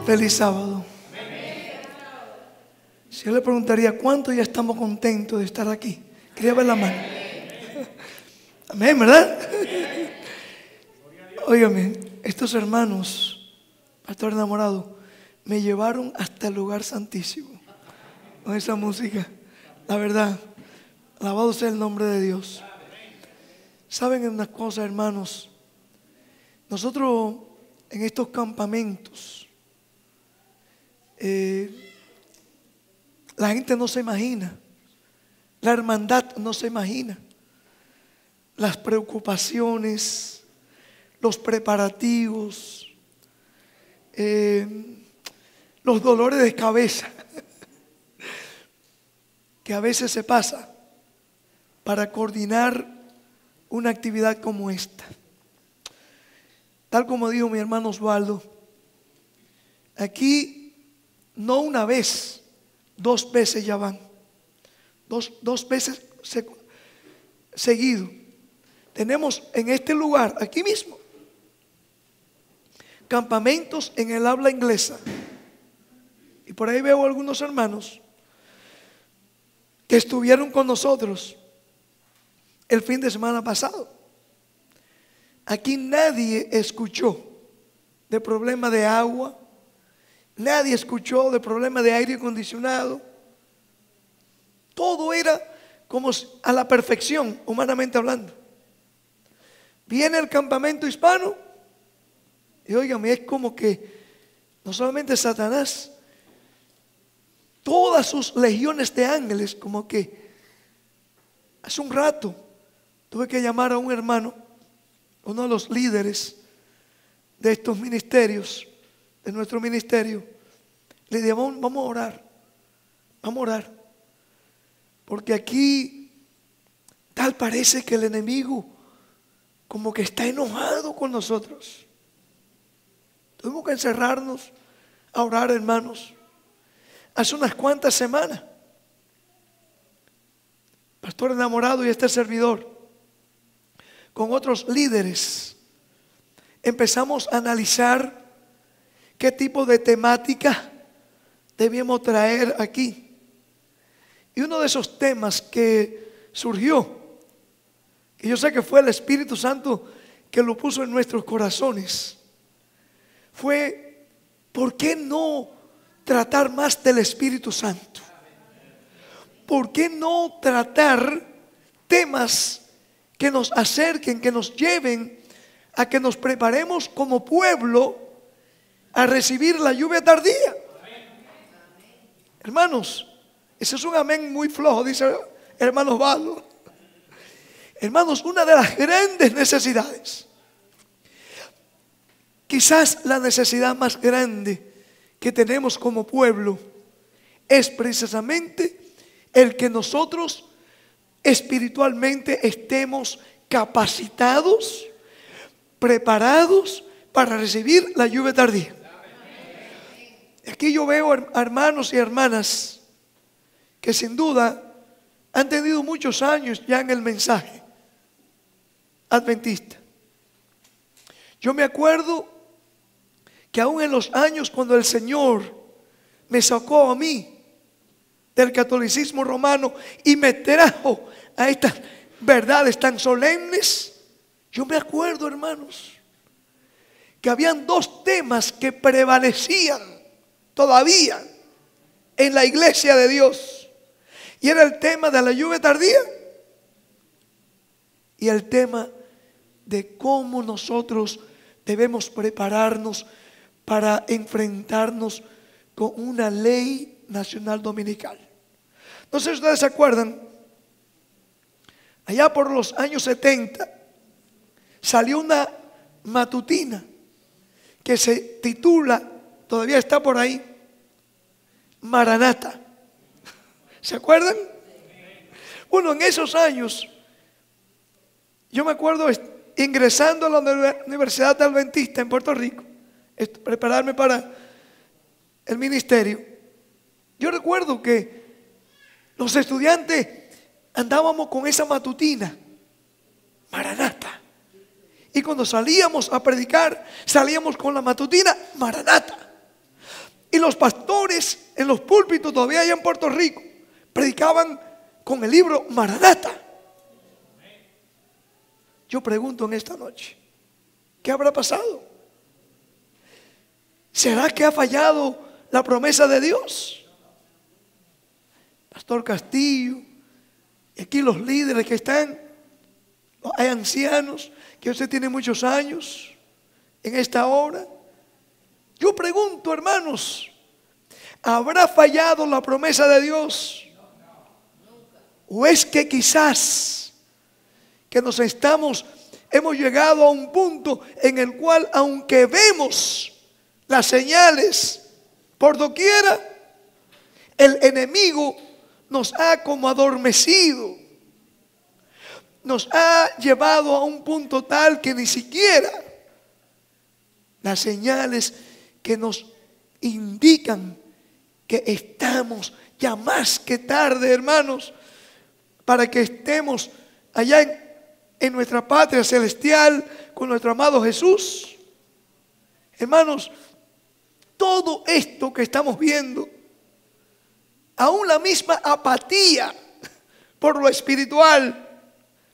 Feliz sábado. Si yo le preguntaría cuánto ya estamos contentos de estar aquí, quería ver la mano. Amén, ¿verdad? Óigame, estos hermanos, pastor enamorado, me llevaron hasta el lugar santísimo con esa música. La verdad, alabado sea el nombre de Dios. ¿Saben una cosa, hermanos? Nosotros en estos campamentos, la gente no se imagina, la hermandad no se imagina las preocupaciones, los preparativos, los dolores de cabeza que a veces se pasa para coordinar una actividad como esta. Tal como dijo mi hermano Osvaldo, aquí no una vez, 2 veces ya van, dos veces seguido. Tenemos en este lugar, aquí mismo, campamentos en el habla inglesa. Y por ahí veo algunos hermanos que estuvieron con nosotros el fin de semana pasado. Aquí nadie escuchó de problema de agua, nadie escuchó de problema de aire acondicionado. Todo era como a la perfección, humanamente hablando. Viene el campamento hispano y óigame, es como que no solamente Satanás, todas sus legiones de ángeles, como que hace un rato tuve que llamar a un hermano, uno de los líderes de estos ministerios, de nuestro ministerio. Le dije, vamos a orar, porque aquí tal parece que el enemigo como que está enojado con nosotros. Tuvimos que encerrarnos a orar, hermanos. Hace unas cuantas semanas, pastor enamorado y este servidor, con otros líderes, empezamos a analizar qué tipo de temática debíamos traer aquí. Y uno de esos temas que surgió, que yo sé que fue el Espíritu Santo que lo puso en nuestros corazones, fue: ¿por qué no tratar más del Espíritu Santo? ¿Por qué no tratar temas que nos acerquen, que nos lleven a que nos preparemos como pueblo a recibir la lluvia tardía? Hermanos, ese es un amén muy flojo, dice hermano Osvaldo. Hermanos, una de las grandes necesidades, quizás la necesidad más grande que tenemos como pueblo, es precisamente el que nosotros espiritualmente estemos capacitados, preparados para recibir la lluvia tardía. Aquí yo veo a hermanos y hermanas que sin duda han tenido muchos años ya en el mensaje adventista. Yo me acuerdo que aún en los años cuando el Señor me sacó a mí del catolicismo romano y me trajo a estas verdades tan solemnes, yo me acuerdo, hermanos, que habían 2 temas que prevalecían todavía en la iglesia de Dios, y era el tema de la lluvia tardía y el tema de cómo nosotros debemos prepararnos para enfrentarnos con una ley nacional dominical. No sé si ustedes se acuerdan, allá por los años 70 salió una matutina que se titula, todavía está por ahí, Maranata. ¿Se acuerdan? Bueno, en esos años yo me acuerdo ingresando a la Universidad Adventista en Puerto Rico, prepararme para el ministerio. Yo recuerdo que los estudiantes andábamos con esa matutina, Maranata. Y cuando salíamos a predicar, salíamos con la matutina, Maranata. Y los pastores en los púlpitos todavía allá en Puerto Rico predicaban con el libro Maranata. Yo pregunto en esta noche, ¿qué habrá pasado? ¿Será que ha fallado la promesa de Dios? Pastor Castillo, y aquí los líderes que están, hay ancianos que usted tiene muchos años en esta hora. Yo pregunto, hermanos, ¿habrá fallado la promesa de Dios? ¿O es que quizás que hemos llegado a un punto en el cual, aunque vemos las señales por doquiera, el enemigo nos ha como adormecido, nos ha llevado a un punto tal que ni siquiera las señales que nos indican que estamos ya más que tarde, hermanos, para que estemos allá en nuestra patria celestial con nuestro amado Jesús? Hermanos, todo esto que estamos viendo, aún la misma apatía por lo espiritual,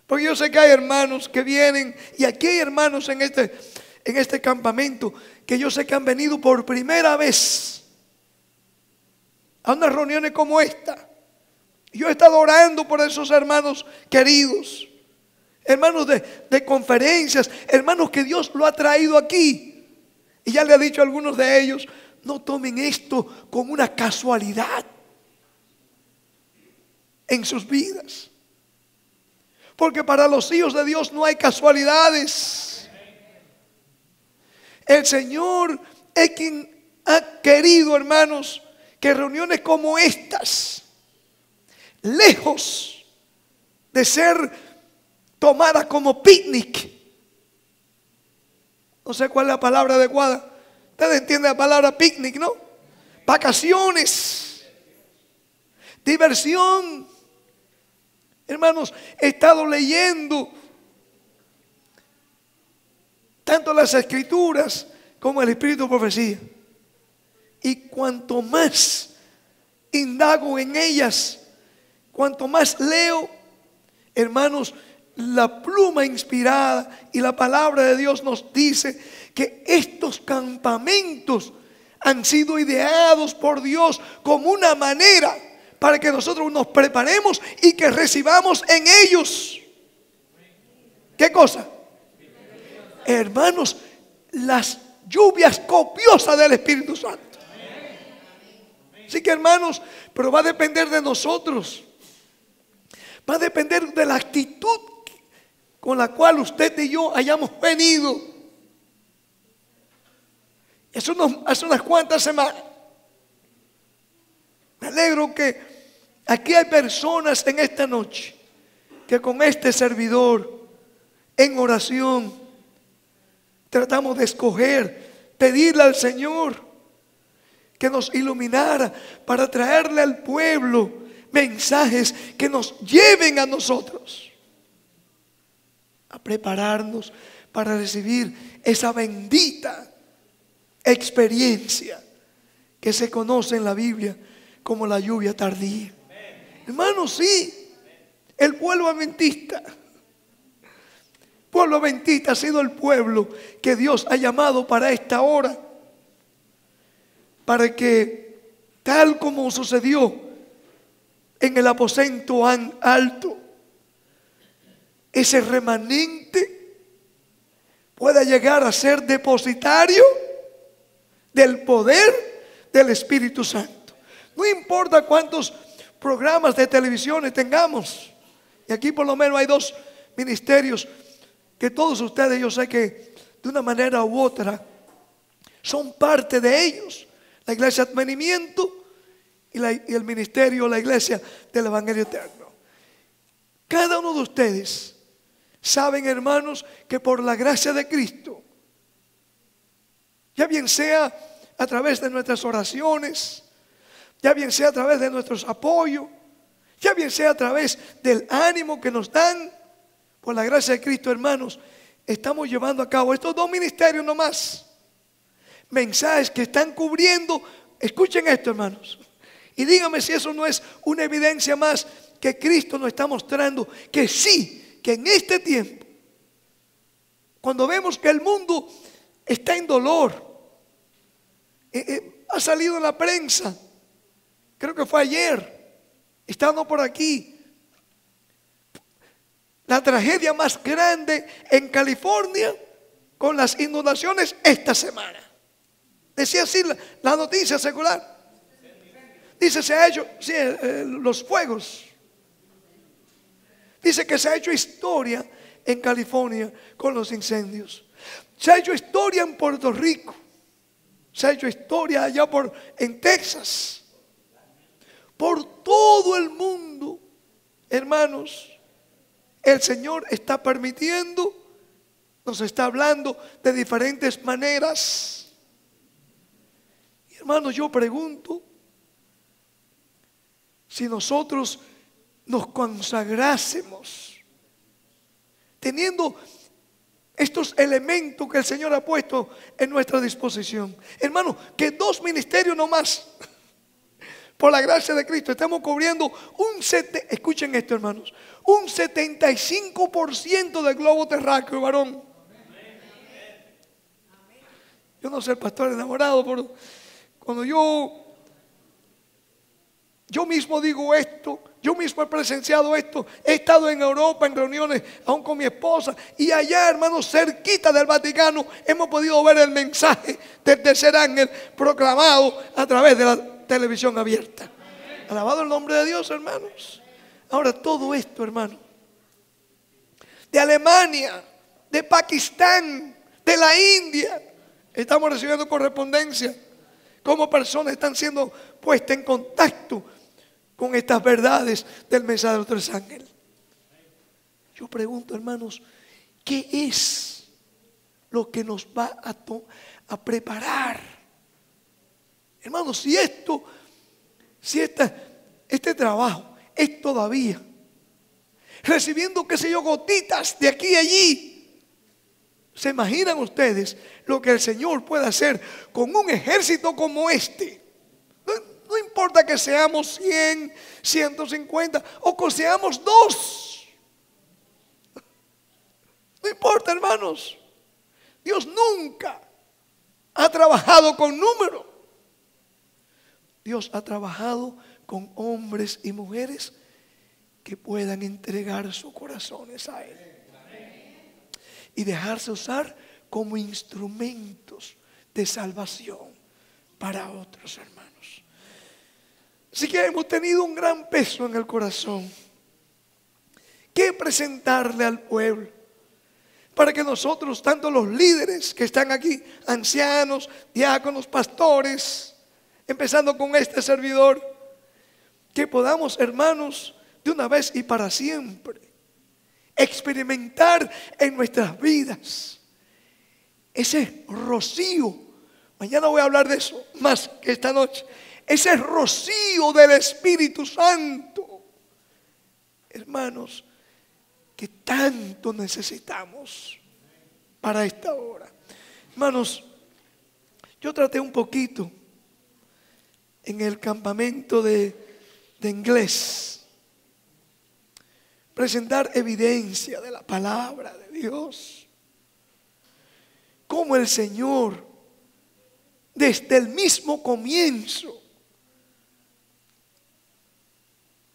porque yo sé que hay hermanos que vienen, y aquí hay hermanos en este campamento que yo sé que han venido por primera vez a unas reuniones como esta. Yo he estado orando por esos hermanos queridos, hermanos de conferencias, hermanos que Dios lo ha traído aquí. Y ya le ha dicho a algunos de ellos, no tomen esto como una casualidad en sus vidas, porque para los hijos de Dios no hay casualidades. El Señor es quien ha querido, hermanos, que reuniones como estas, lejos de ser tomadas como picnic, no sé cuál es la palabra adecuada, ustedes entienden la palabra picnic, ¿no? Vacaciones, diversión. Hermanos, he estado leyendo tanto las Escrituras como el Espíritu de Profecía, y cuanto más indago en ellas, cuanto más leo, hermanos, la pluma inspirada y la palabra de Dios nos dice que estos campamentos han sido ideados por Dios como una manera para que nosotros nos preparemos y que recibamos en ellos, ¿qué cosa? Hermanos, las lluvias copiosas del Espíritu Santo. Así que, hermanos, pero va a depender de nosotros, va a depender de la actitud con la cual usted y yo hayamos venido. Hace unas cuantas semanas, me alegro que aquí hay personas en esta noche que con este servidor en oración tratamos de escoger, pedirle al Señor que nos iluminara para traerle al pueblo mensajes que nos lleven a nosotros a prepararnos para recibir esa bendita experiencia que se conoce en la Biblia como la lluvia tardía. Hermanos, sí, el pueblo adventista ha sido el pueblo que Dios ha llamado para esta hora, para que, tal como sucedió en el aposento alto, ese remanente pueda llegar a ser depositario del poder del Espíritu Santo. No importa cuántos programas de televisión tengamos, y aquí por lo menos hay 2 ministerios que todos ustedes, yo sé que de una manera u otra son parte de ellos: la Iglesia Advenimiento y el ministerio, la Iglesia del Evangelio Eterno. Cada uno de ustedes saben, hermanos, que por la gracia de Cristo, ya bien sea a través de nuestras oraciones, ya bien sea a través de nuestros apoyos, ya bien sea a través del ánimo que nos dan, por la gracia de Cristo, hermanos, estamos llevando a cabo estos 2 ministerios nomás, mensajes que están cubriendo escuchen esto, hermanos, y díganme si eso no es una evidencia más que Cristo nos está mostrando que sí, que en este tiempo, cuando vemos que el mundo está en dolor, ha salido en la prensa, creo que fue ayer, estando por aquí, la tragedia más grande en California con las inundaciones esta semana. Decía así la noticia secular. Dice, se ha hecho, sí, los fuegos. Dice que se ha hecho historia en California con los incendios. Se ha hecho historia en Puerto Rico. Se ha hecho historia allá en Texas. Por todo el mundo, hermanos, el Señor está permitiendo, nos está hablando de diferentes maneras. Y hermanos, yo pregunto, si nosotros nos consagrásemos, teniendo estos elementos que el Señor ha puesto en nuestra disposición, hermano, que 2 ministerios nomás, por la gracia de Cristo, estamos cubriendo escuchen esto, hermanos, un 75% del globo terráqueo, varón. Yo no soy el pastor enamorado, pero cuando yo mismo digo esto, yo mismo he presenciado esto, he estado en Europa en reuniones aún con mi esposa, y allá, hermanos, cerquita del Vaticano hemos podido ver el mensaje del tercer ángel proclamado a través de la televisión abierta. Alabado el nombre de Dios, hermanos. Ahora, todo esto, hermano, de Alemania, de Pakistán, de la India, estamos recibiendo correspondencia, cómo personas están siendo puestas en contacto con estas verdades del mensaje del tercer ángel. Yo pregunto, hermanos, ¿qué es lo que nos va a preparar? Hermanos, si este trabajo es todavía recibiendo, qué sé yo, gotitas de aquí y allí, ¿se imaginan ustedes lo que el Señor puede hacer con un ejército como este? No importa que seamos 100, 150 o que seamos 2. No importa, hermanos. Dios nunca ha trabajado con número. Dios ha trabajado con hombres y mujeres que puedan entregar sus corazones a Él y dejarse usar como instrumentos de salvación para otros, hermanos. Así que hemos tenido un gran peso en el corazón que presentarle al pueblo, para que nosotros, tanto los líderes que están aquí, ancianos, diáconos, pastores, empezando con este servidor, que podamos, hermanos, de una vez y para siempre experimentar en nuestras vidas ese rocío. Mañana voy a hablar de eso más que esta noche. Ese rocío del Espíritu Santo, hermanos, que tanto necesitamos para esta hora. Hermanos, yo traté un poquito en el campamento de inglés presentar evidencia de la palabra de Dios, cómo el Señor desde el mismo comienzo,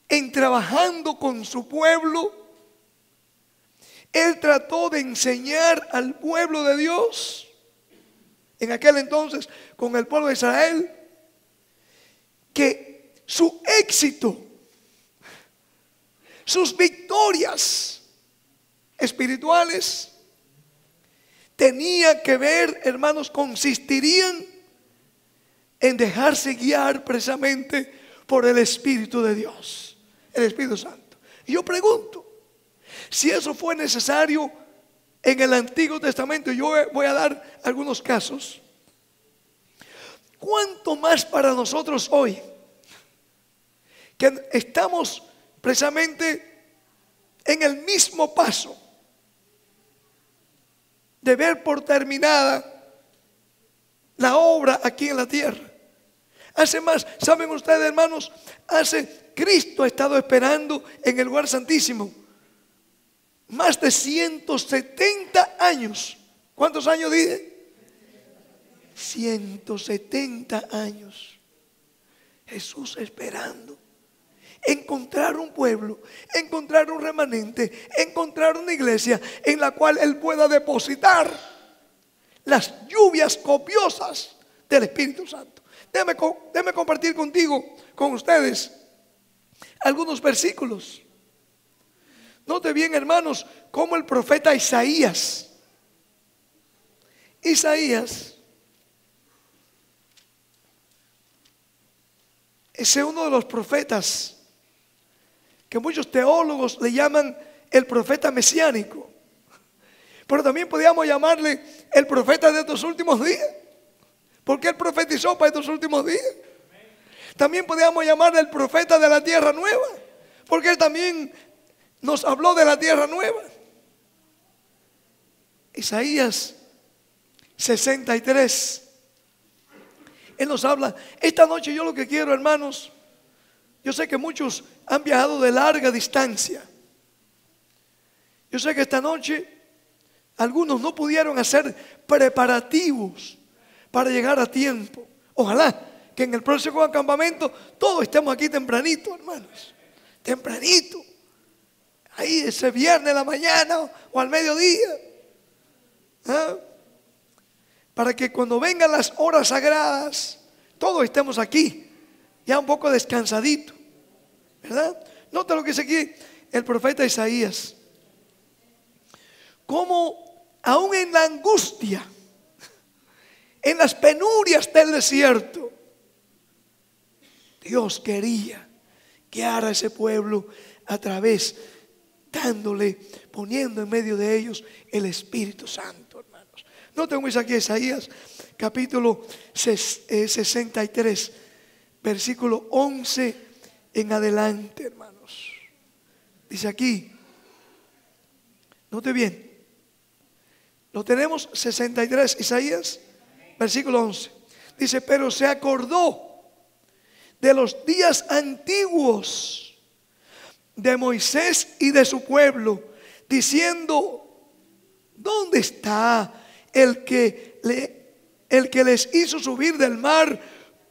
en trabajando con su pueblo, Él trató de enseñar al pueblo de Dios, en aquel entonces con el pueblo de Israel, que su éxito, sus victorias espirituales tenía que ver, hermanos, consistirían en dejarse guiar precisamente por el Espíritu de Dios, el Espíritu Santo. Y yo pregunto, si eso fue necesario en el Antiguo Testamento, yo voy a dar algunos casos, ¿cuánto más para nosotros hoy, que estamos precisamente en el mismo paso de ver por terminada la obra aquí en la tierra, Hace más, ¿saben ustedes, hermanos? Cristo ha estado esperando en el lugar santísimo más de 170 años. ¿Cuántos años dije? 170 años. Jesús esperando encontrar un pueblo, encontrar un remanente, encontrar una iglesia en la cual Él pueda depositar las lluvias copiosas del Espíritu Santo. Déjame compartir con ustedes algunos versículos. Note bien, hermanos, cómo el profeta Isaías es uno de los profetas que muchos teólogos le llaman el profeta mesiánico, pero también podríamos llamarle el profeta de estos últimos días, porque Él profetizó para estos últimos días. También podríamos llamarle el profeta de la tierra nueva, porque Él también nos habló de la tierra nueva. Isaías 63. Él nos habla. Esta noche yo lo que quiero, hermanos, yo sé que muchos han viajado de larga distancia. Yo sé que esta noche algunos no pudieron hacer preparativos para llegar a tiempo. Ojalá que en el próximo acampamento todos estemos aquí tempranito, hermanos. Tempranito. Ahí ese viernes en la mañana o al mediodía. ¿Ah? Para que cuando vengan las horas sagradas, todos estemos aquí, ya un poco descansadito, ¿verdad? Nota lo que dice aquí el profeta Isaías. Como aún en la angustia, en las penurias del desierto, Dios quería guiar a ese pueblo a través, poniendo en medio de ellos el Espíritu Santo, hermanos. No tengo aquí Isaías capítulo 63, versículo 11 en adelante, hermanos. Dice aquí, note bien, lo tenemos 63, Isaías, versículo 11. Dice, pero se acordó de los días antiguos de Moisés y de su pueblo, diciendo, ¿dónde está el que les hizo subir del mar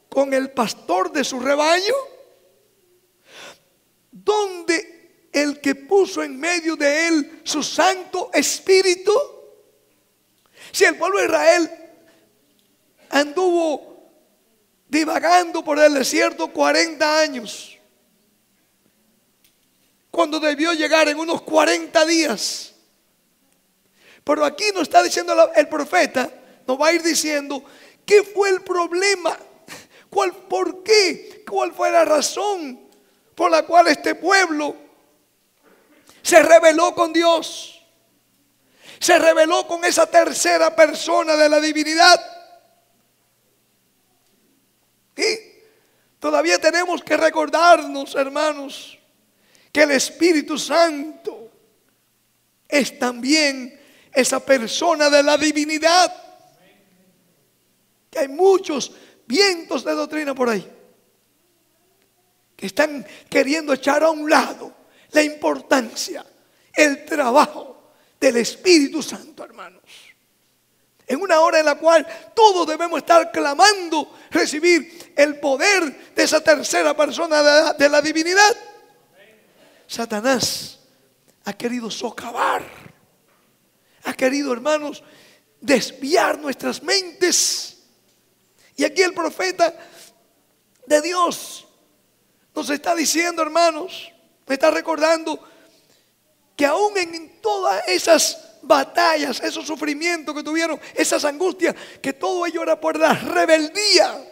con el pastor de su rebaño? ¿Dónde el que puso en medio de él su Santo Espíritu? Si el pueblo de Israel anduvo divagando por el desierto 40 años, cuando debió llegar en unos 40 días. Pero aquí nos está diciendo el profeta, nos va a ir diciendo qué fue el problema, por qué, cuál fue la razón por la cual este pueblo se rebeló con Dios, se rebeló con esa tercera persona de la divinidad. Y todavía tenemos que recordarnos, hermanos, que el Espíritu Santo es también esa persona de la divinidad. Que hay muchos vientos de doctrina por ahí que están queriendo echar a un lado la importancia, el trabajo del Espíritu Santo, hermanos. En una hora en la cual todos debemos estar clamando recibir el poder de esa tercera persona de la divinidad. Satanás ha querido socavar, ha querido, hermanos, desviar nuestras mentes. Y aquí el profeta de Dios nos está diciendo, hermanos, me está recordando que aún en todas esas batallas, esos sufrimientos que tuvieron, esas angustias, que todo ello era por la rebeldía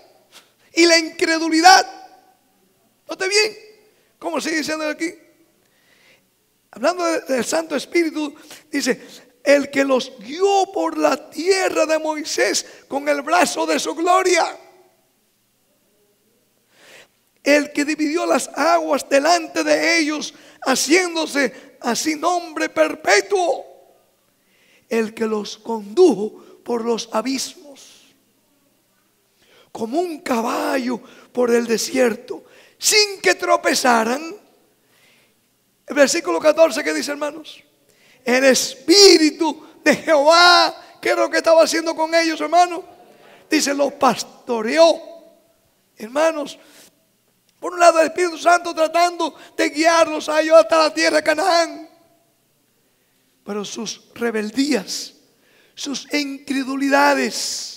y la incredulidad. ¿Note bien cómo sigue diciendo aquí? Hablando del Santo Espíritu, dice, el que los guió por la tierra de Moisés con el brazo de su gloria. El que dividió las aguas delante de ellos, haciéndose así nombre perpetuo. El que los condujo por los abismos, como un caballo por el desierto, sin que tropezaran. El versículo 14, ¿qué dice, hermanos? El Espíritu de Jehová, ¿qué es lo que estaba haciendo con ellos, hermanos? Dice, los pastoreó. Hermanos, por un lado el Espíritu Santo tratando de guiarlos a ellos hasta la tierra de Canaán, pero sus rebeldías, sus incredulidades,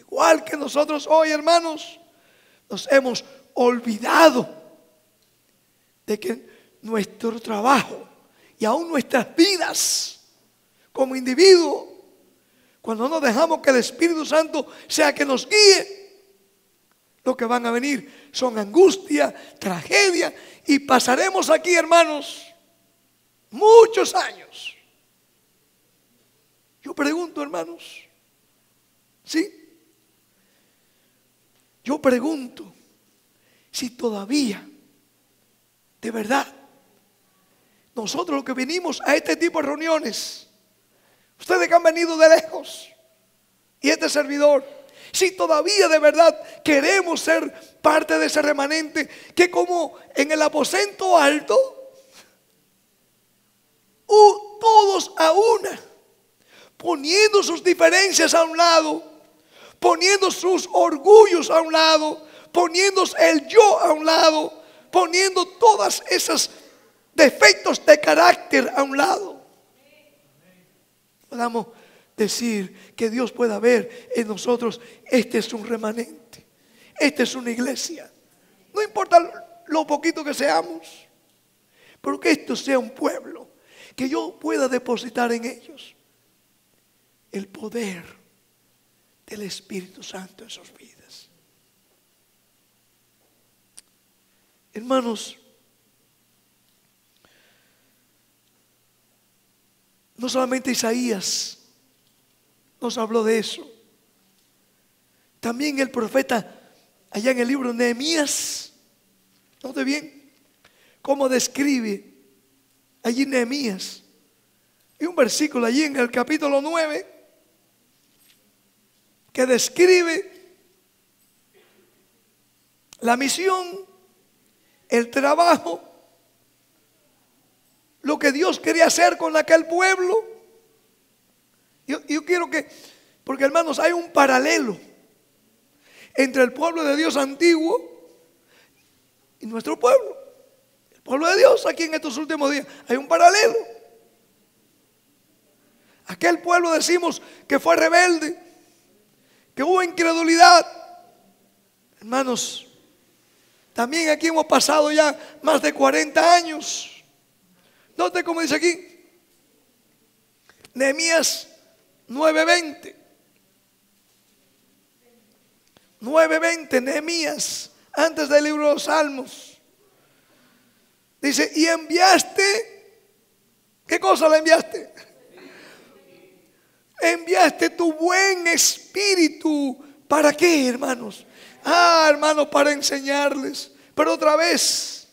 igual que nosotros hoy, hermanos, nos hemos olvidado de que nuestro trabajo y aún nuestras vidas como individuos, cuando no dejamos que el Espíritu Santo sea que nos guíe, lo que van a venir son angustia, tragedia, y pasaremos aquí, hermanos, muchos años. Yo pregunto, hermanos, ¿sí? Yo pregunto si todavía, de verdad, nosotros los que venimos a este tipo de reuniones, ustedes que han venido de lejos, y este servidor, si todavía de verdad queremos ser parte de ese remanente que como en el aposento alto, todos a una, poniendo sus diferencias a un lado, poniendo sus orgullos a un lado, poniendo el yo a un lado, poniendo todas esas defectos de carácter a un lado, podamos decir que Dios pueda ver en nosotros, este es un remanente, esta es una iglesia. No importa lo poquito que seamos, pero que esto sea un pueblo, que yo pueda depositar en ellos el poder del Espíritu Santo en sus vidas. Hermanos, no solamente Isaías nos habló de eso, también el profeta allá en el libro de Nehemías, note bien cómo describe allí Nehemías. Hay un versículo allí en el capítulo 9 que describe la misión, el trabajo, lo que Dios quería hacer con aquel pueblo. Yo quiero que, porque hermanos, hay un paralelo entre el pueblo de Dios antiguo y nuestro pueblo, el pueblo de Dios aquí en estos últimos días. Hay un paralelo. Aquel pueblo decimos que fue rebelde, que hubo incredulidad. Hermanos, también aquí hemos pasado ya más de 40 años. Note cómo dice aquí Nehemías 9:20. 9:20, Nehemías, antes del libro de los Salmos. Dice, y enviaste, ¿qué cosa le enviaste? Enviaste tu buen espíritu. ¿Para qué, hermanos? Hermanos, para enseñarles. Pero otra vez,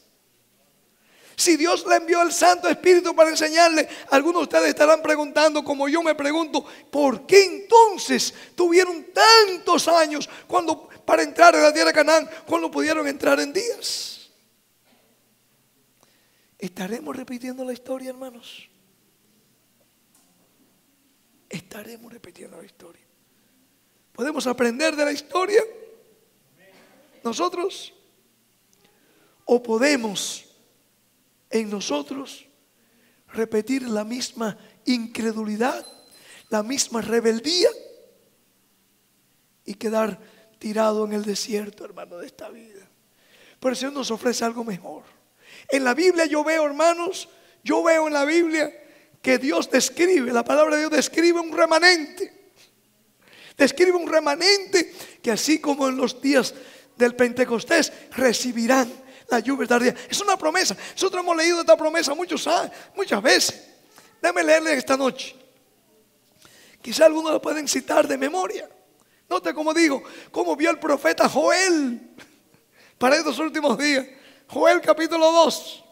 si Dios le envió el Santo Espíritu para enseñarle, algunos de ustedes estarán preguntando, como yo me pregunto, ¿por qué entonces tuvieron tantos años para entrar en la tierra de Canaán cuando pudieron entrar en días? ¿Estaremos repitiendo la historia, hermanos? Estaremos repitiendo la historia. ¿Podemos aprender de la historia nosotros? ¿O podemos en nosotros repetir la misma incredulidad, la misma rebeldía y quedar tirado en el desierto, hermano, de esta vida? Pero el Señor nos ofrece algo mejor. En la Biblia yo veo, hermanos, en la Biblia que Dios describe, la palabra de Dios describe un remanente. Describe un remanente que así como en los días del Pentecostés recibirán la lluvia tardía. Es una promesa. Nosotros hemos leído esta promesa muchas veces. Déjame leerle esta noche. Quizá algunos lo pueden citar de memoria. Note como digo, cómo vio el profeta Joel para estos últimos días. Joel capítulo 2.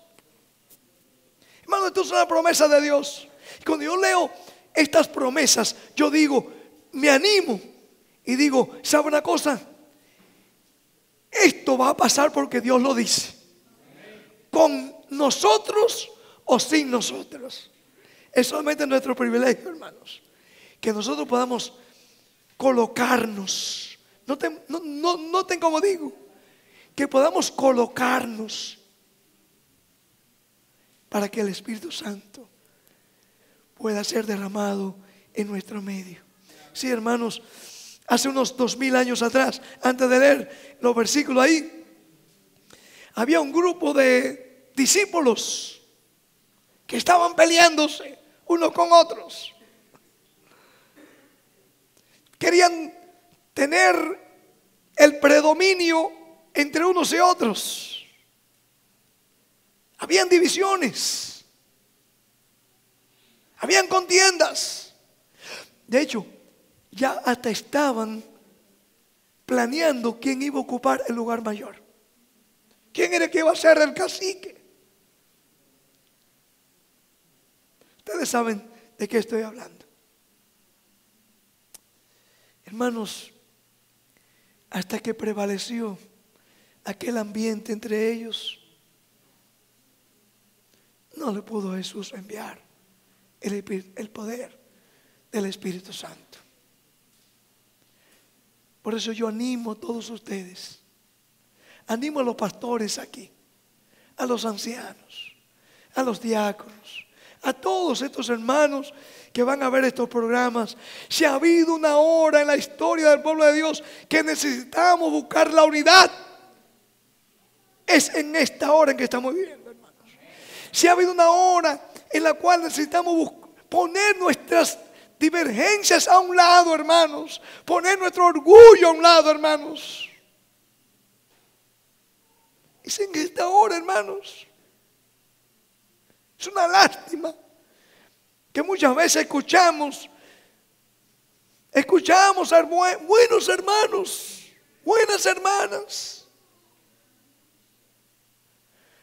Hermano, esto es una promesa de Dios. Y cuando yo leo estas promesas, yo digo, me animo y digo, ¿sabe una cosa? esto va a pasar porque Dios lo dice. Con nosotros o sin nosotros. Es solamente nuestro privilegio, hermanos, que nosotros podamos colocarnos. Noten como digo, que podamos colocarnos para que el Espíritu Santo pueda ser derramado en nuestro medio. Sí, hermanos, hace unos 2000 años atrás, antes de leer los versículos ahí, había un grupo de discípulos que estaban peleándose unos con otros. Querían tener el predominio entre unos y otros. Habían divisiones, habían contiendas. De hecho, ya hasta estaban planeando quién iba a ocupar el lugar mayor, quién era el que iba a ser el cacique. Ustedes saben de qué estoy hablando. Hermanos, hasta que prevaleció aquel ambiente entre ellos, no le pudo Jesús enviar el poder del Espíritu Santo. Por eso yo animo a todos ustedes, animo a los pastores aquí, a los ancianos, a los diáconos, a todos estos hermanos que van a ver estos programas. Si ha habido una hora en la historia del pueblo de Dios que necesitamos buscar la unidad, es en esta hora en que estamos viviendo, hermanos. Si ha habido una hora en la cual necesitamos poner nuestras divergencias a un lado, hermanos, poner nuestro orgullo a un lado, hermanos, es en esta hora, hermanos. Es una lástima que muchas veces escuchamos a buenos hermanos, buenas hermanas,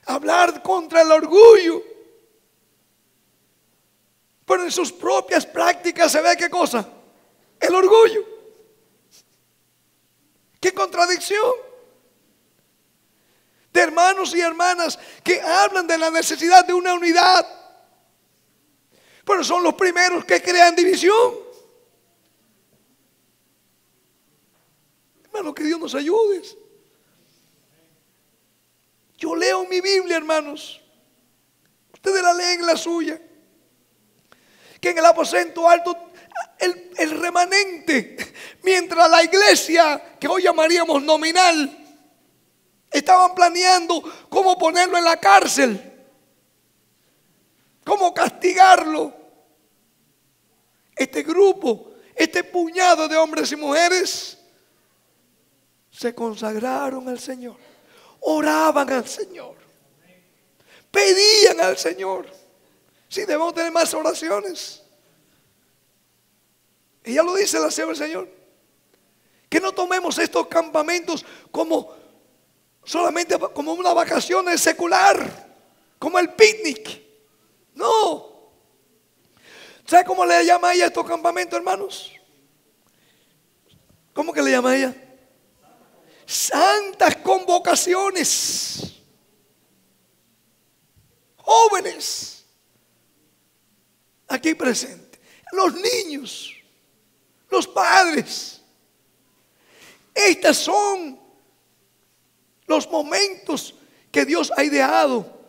hablar contra el orgullo, pero en sus propias prácticas se ve ¿qué cosa? El orgullo. ¡Qué contradicción! De hermanos y hermanas que hablan de la necesidad de una unidad, pero son los primeros que crean división. Hermano, que Dios nos ayude. Yo leo mi Biblia, hermanos, ustedes la leen en la suya, que en el aposento alto el remanente, mientras la iglesia que hoy llamaríamos nominal, estaban planeando cómo ponerlo en la cárcel, cómo castigarlo. Este grupo, este puñado de hombres y mujeres se consagraron al Señor, oraban al Señor, pedían al Señor. Sí, debemos tener más oraciones. Y ya lo dice la Señora del Señor, que no tomemos estos campamentos como solamente como una vacación secular, como el picnic. No. ¿Sabe cómo le llama ella a estos campamentos, hermanos? ¿Cómo que le llama ella? Santas convocaciones. Jóvenes aquí presentes, los niños, los padres. Estos son los momentos que Dios ha ideado,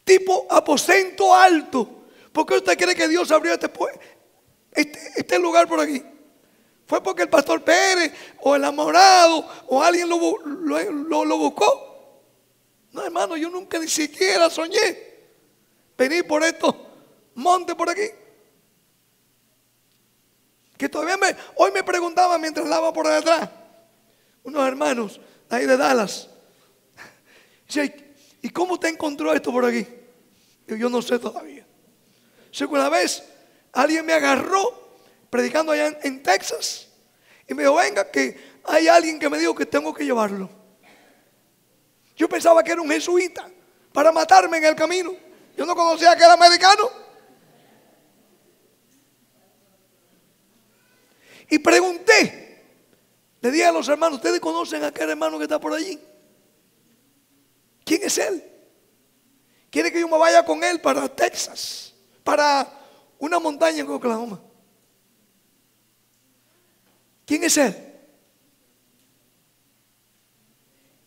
tipo aposento alto. ¿Por qué usted cree que Dios abrió este lugar por aquí? ¿Fue porque el pastor Pérez o el enamorado o alguien lo buscó? No, hermano, yo nunca ni siquiera soñé venir por estos montes por aquí. Que todavía hoy me preguntaba mientras lava por detrás unos hermanos ahí de Dallas, dice, ¿y cómo usted encontró esto por aquí? Yo no sé todavía. Si una vez alguien me agarró predicando allá en Texas y me dijo, venga, que hay alguien que me dijo que tengo que llevarlo. Yo pensaba que era un jesuita para matarme en el camino. Yo no conocía que era americano. Y pregunté, Le dije a los hermanos: ¿ustedes conocen a aquel hermano que está por allí? ¿Quién es él? Quiere que yo me vaya con él para Texas, para una montaña en Oklahoma. ¿Quién es él?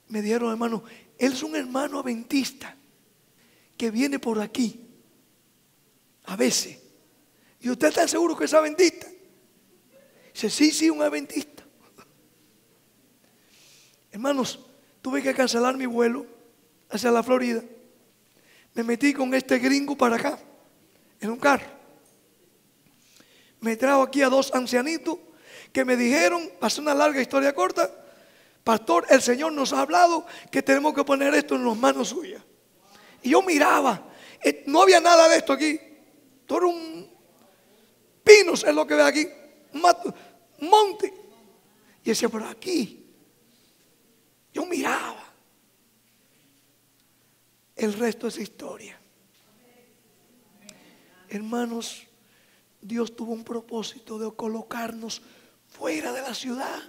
Me dijeron: hermano, él es un hermano adventista que viene por aquí a veces. ¿Y usted está seguro que es adventista? Dice: sí, un adventista. Hermanos, tuve que cancelar mi vuelo hacia la Florida. Me metí con este gringo para acá, en un carro. Me trajo aquí a dos ancianitos que me dijeron, pasé una larga historia corta: pastor, el Señor nos ha hablado que tenemos que poner esto en las manos suyas. Y yo miraba, no había nada de esto aquí. Todo era un pinos, es lo que ve aquí, un monte. Y decía: pero aquí. Yo miraba. El resto es historia. Hermanos, Dios tuvo un propósito de colocarnos fuera de la ciudad,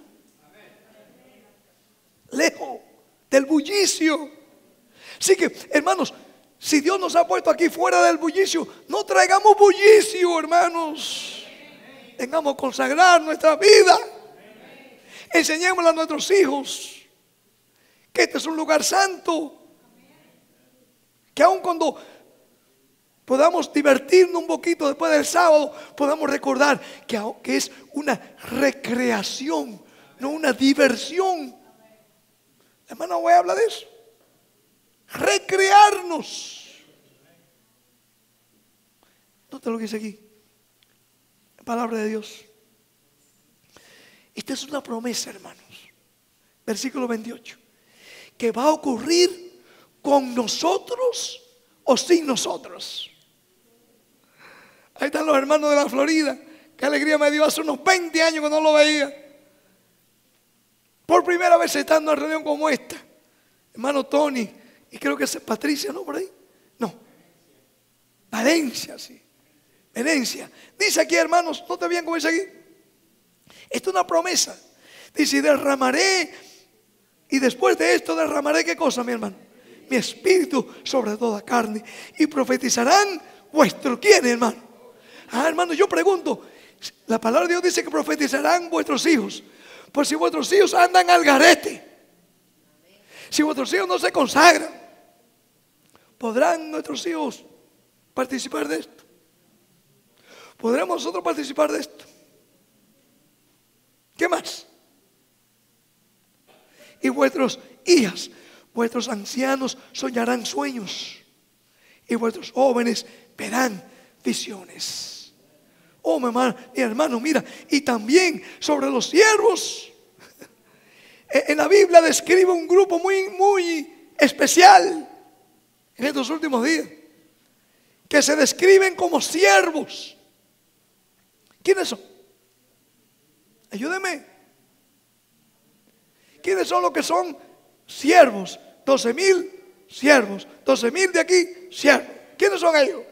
lejos del bullicio. Así que, hermanos, si Dios nos ha puesto aquí fuera del bullicio, no traigamos bullicio, hermanos. Tengamos que consagrar nuestra vida. Enseñémosle a nuestros hijos que este es un lugar santo. Que aun cuando podamos divertirnos un poquito después del sábado, podamos recordar que es una recreación, no una diversión. Hermano, voy a hablar de eso. Recrearnos. Nota lo que dice aquí, la palabra de Dios. Esta es una promesa, hermanos. Versículo 28. Que va a ocurrir con nosotros o sin nosotros. Ahí están los hermanos de la Florida. Qué alegría me dio, hace unos 20 años que no lo veía. Por primera vez estando en una reunión como esta. Hermano Tony, y creo que es Patricia, ¿no? Por ahí. No. Valencia, sí. Valencia. Dice aquí, hermanos, no te bien como dice aquí. Esto es una promesa. Dice: y derramaré, y después de esto derramaré, ¿qué cosa, mi hermano? Mi espíritu sobre toda carne. Y profetizarán vuestros, ¿quién, hermano? Hermano, yo pregunto, la palabra de Dios dice que profetizarán vuestros hijos. Pues si vuestros hijos andan al garete, si vuestros hijos no se consagran, ¿podrán nuestros hijos participar de esto? ¿Podremos nosotros participar de esto? ¿Qué más? Y vuestros hijas, vuestros ancianos soñarán sueños, y vuestros jóvenes verán visiones. Oh, mi hermano, mira. Y también sobre los siervos. En la Biblia describe un grupo muy especial en estos últimos días, que se describen como siervos. ¿Quiénes son? Ayúdeme. ¿Quiénes son los que son siervos? 12,000 siervos. 12,000 de aquí, siervos. ¿Quiénes son ellos?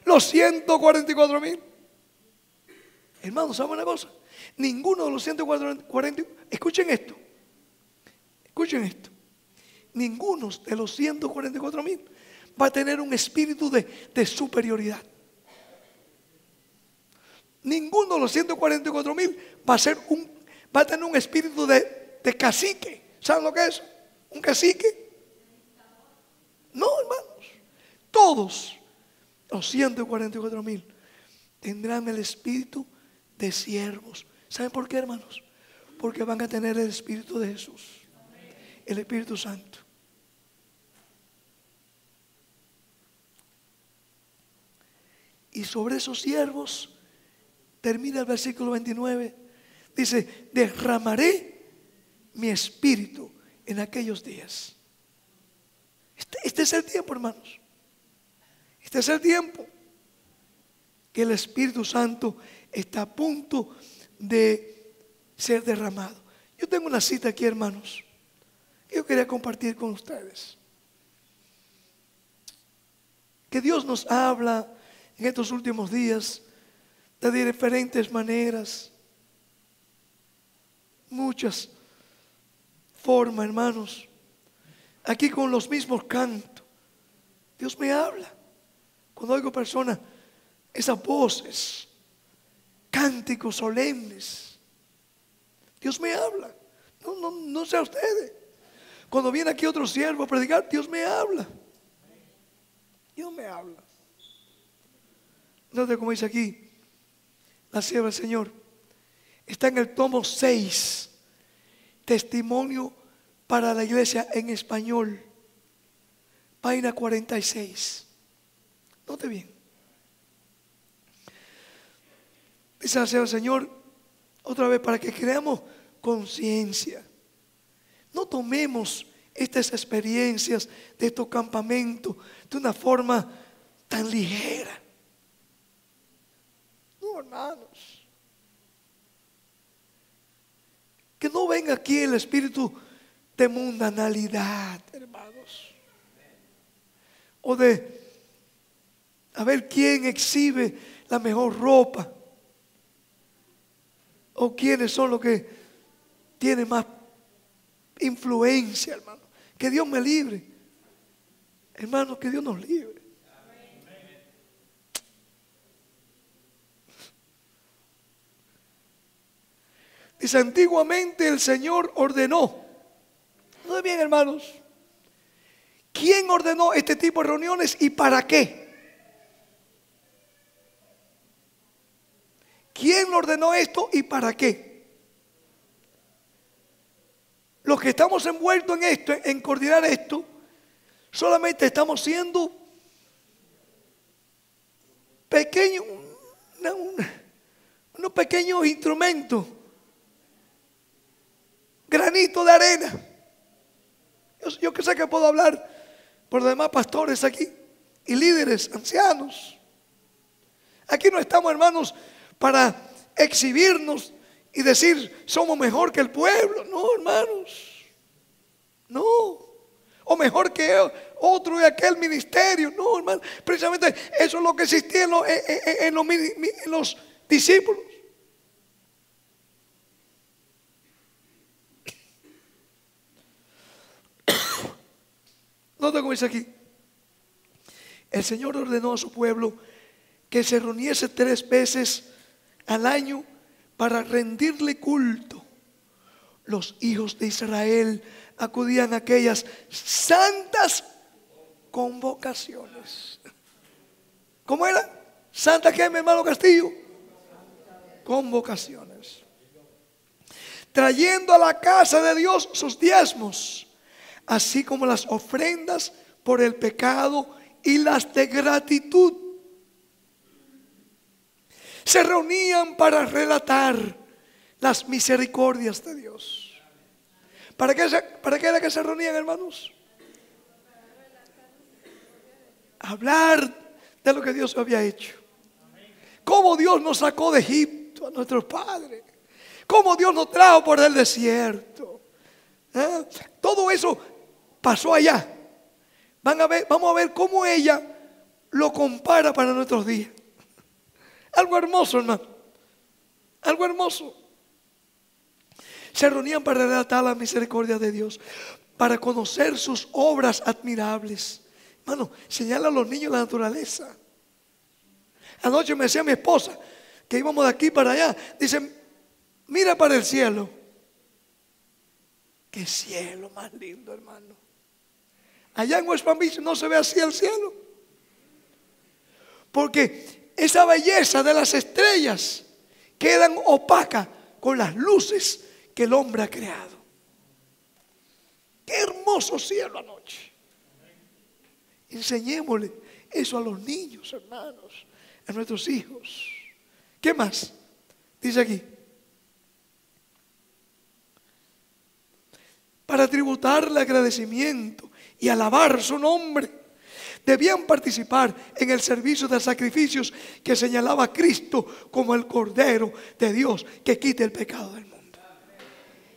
Los 144,000. Hermanos, ¿saben una cosa? Ninguno de los 144,000, escuchen esto. Escuchen esto. Ninguno de los 144,000 va a tener un espíritu de superioridad. Ninguno de los 144,000 va a tener un espíritu de cacique. ¿Saben lo que es? ¿Un cacique? No, hermanos. Todos los 144,000 tendrán el espíritu de siervos. ¿Saben por qué, hermanos? Porque van a tener el espíritu de Jesús, el Espíritu Santo. Y sobre esos siervos, termina el versículo 29, dice: derramaré mi espíritu en aquellos días. Este es el tiempo, hermanos. Este es el tiempo que el Espíritu Santo está a punto de ser derramado. Yo tengo una cita aquí, hermanos, que yo quería compartir con ustedes. Que Dios nos habla en estos últimos días de diferentes maneras. muchas formas, hermanos. Aquí con los mismos cantos, Dios me habla. Cuando oigo personas, esas voces, cánticos solemnes, Dios me habla. No sé a ustedes. Cuando viene aquí otro siervo a predicar, Dios me habla. Dios me habla. Note como dice aquí la sierva del Señor. Está en el tomo 6, Testimonio para la Iglesia en Español, página 46. Note bien. Dice la sierva del Señor otra vez, para que creamos conciencia. No tomemos estas experiencias de estos campamentos de una forma tan ligera. No, hermanos. Que no venga aquí el espíritu de mundanalidad, hermanos. O de a ver quién exhibe la mejor ropa. O quiénes son los que tienen más influencia, hermano. Que Dios me libre. Hermano, que Dios nos libre. Dice, antiguamente el Señor ordenó. ¿No es bien, hermanos? ¿Quién ordenó este tipo de reuniones y para qué? ¿Quién ordenó esto y para qué? Los que estamos envueltos en esto, en coordinar esto, solamente estamos siendo pequeños, unos pequeños instrumentos, granitos de arena. Yo que sé que puedo hablar por los demás pastores aquí y líderes, ancianos. Aquí no estamos, hermanos, para exhibirnos y decir somos mejor que el pueblo. No, hermanos. No. O mejor que otro de aquel ministerio. No, hermano. Precisamente eso es lo que existía en los discípulos. Nota cómo dice aquí. El Señor ordenó a su pueblo que se reuniese 3 veces al año para rendirle culto. Los hijos de Israel acudían a aquellas santas convocaciones. ¿Cómo era? ¿Santa qué, mi hermano Castillo? Convocaciones. Trayendo a la casa de Dios sus diezmos, así como las ofrendas por el pecado y las de gratitud. Se reunían para relatar las misericordias de Dios. ¿Para qué era que se reunían, hermanos? Hablar de lo que Dios había hecho. Cómo Dios nos sacó de Egipto a nuestros padres. Cómo Dios nos trajo por el desierto. Todo eso pasó allá. Vamos a ver cómo ella lo compara para nuestros días. Algo hermoso, hermano. Algo hermoso. Se reunían para relatar la misericordia de Dios, para conocer sus obras admirables. Hermano, señala a los niños la naturaleza. Anoche me decía mi esposa que íbamos de aquí para allá. Dice, mira para el cielo. Qué cielo más lindo, hermano. Allá en West Palm Beach no se ve así el cielo. Porque esa belleza de las estrellas quedan opacas con las luces que el hombre ha creado. Qué hermoso cielo anoche. Enseñémosle eso a los niños, hermanos, a nuestros hijos. ¿Qué más? Dice aquí. Para tributarle agradecimiento y alabar su nombre, debían participar en el servicio de sacrificios que señalaba a Cristo como el Cordero de Dios que quita el pecado del mundo.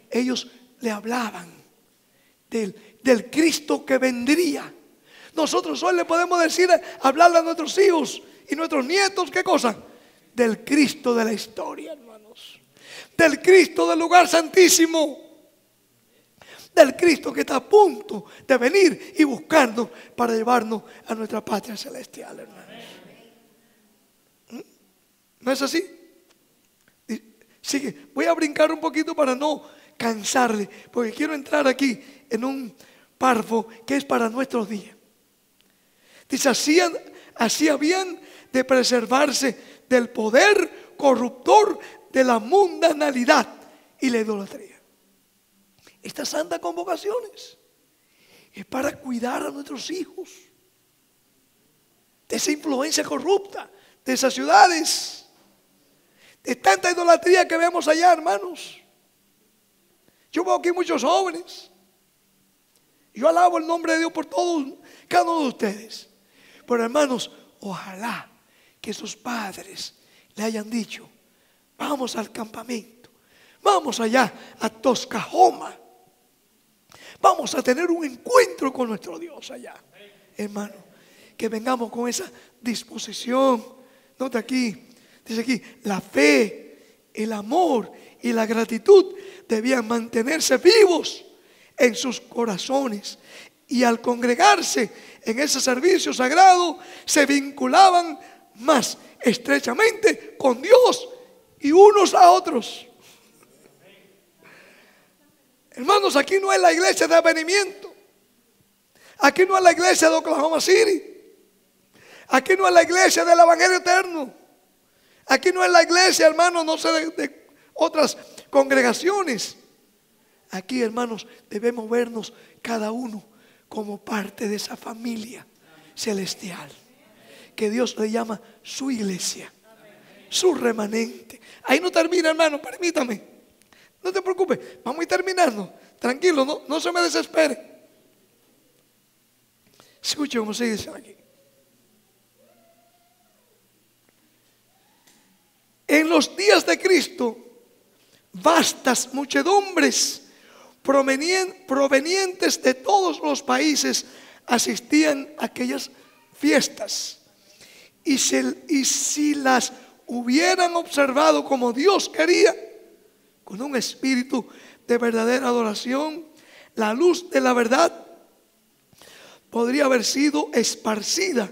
Ellos le hablaban del Cristo que vendría. Nosotros hoy le podemos decir, hablarle a nuestros hijos y nuestros nietos, ¿qué cosa? Del Cristo de la historia, hermanos. del Cristo del lugar santísimo, del Cristo que está a punto de venir y buscarnos para llevarnos a nuestra patria celestial, hermanos. ¿No es así? Sigue. Voy a brincar un poquito para no cansarle, porque quiero entrar aquí en un párrafo que es para nuestros días. Dice, así habían de preservarse del poder corruptor de la mundanalidad y la idolatría. Estas santas convocaciones es para cuidar a nuestros hijos de esa influencia corrupta, de esas ciudades, de tanta idolatría que vemos allá, hermanos. Yo veo aquí muchos jóvenes. Yo alabo el nombre de Dios por todos, cada uno de ustedes. Pero hermanos, ojalá que sus padres le hayan dicho, vamos al campamento, vamos allá a Toscajoma, vamos a tener un encuentro con nuestro Dios allá. Hermano, que vengamos con esa disposición. Nota aquí, dice aquí, la fe, el amor y la gratitud debían mantenerse vivos en sus corazones, y al congregarse en ese servicio sagrado se vinculaban más estrechamente con Dios y unos a otros. Hermanos, aquí no es la iglesia de Avenimiento, aquí no es la iglesia de Oklahoma City, aquí no es la iglesia del Evangelio Eterno, aquí no es la iglesia, hermanos, no sé de otras congregaciones. Aquí, hermanos, debemos vernos cada uno como parte de esa familia celestial que Dios le llama su iglesia, su remanente. Ahí no termina, hermano, permítame, no te preocupes, vamos a ir terminando, tranquilo, no se me desespere. Escuche cómo se dice aquí. En los días de Cristo, vastas muchedumbres provenientes de todos los países asistían a aquellas fiestas, y si las hubieran observado como Dios quería, con un espíritu de verdadera adoración, la luz de la verdad podría haber sido esparcida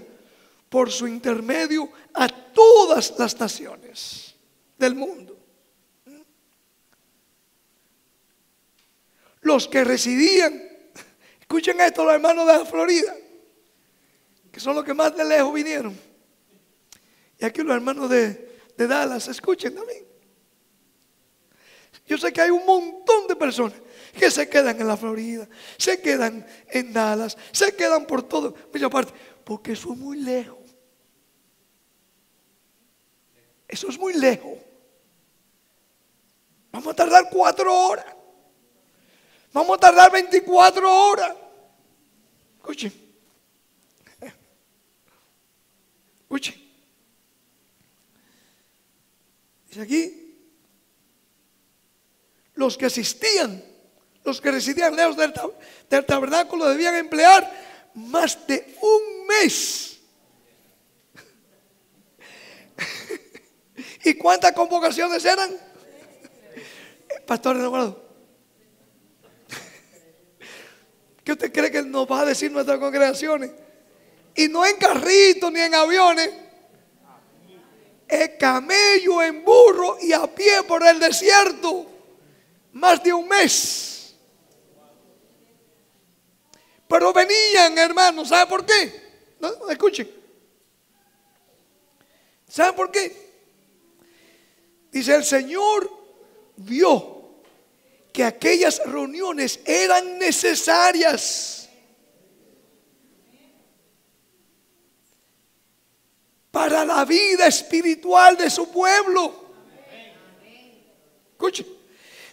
por su intermedio a todas las naciones del mundo. Los que residían, escuchen esto, los hermanos de la Florida, que son los que más de lejos vinieron, y aquí los hermanos de Dallas, escuchen también. Yo sé que hay un montón de personas que se quedan en la Florida, se quedan en Dallas, se quedan por todo, muchas partes, porque eso es muy lejos. Eso es muy lejos. Vamos a tardar 4 horas. Vamos a tardar 24 horas. Escuchen. Escuchen. Dice aquí, los que asistían, los que residían lejos del tabernáculo debían emplear más de un mes. ¿Y cuántas convocaciones eran? Pastor enamorado, ¿qué usted cree que nos va a decir nuestras congregaciones? Y no en carritos ni en aviones, en camello, en burro y a pie por el desierto, más de un mes. Pero venían, hermanos, ¿sabe por qué? No, escuchen. ¿Sabe por qué? Dice, el Señor vio que aquellas reuniones eran necesarias para la vida espiritual de su pueblo. Escuchen,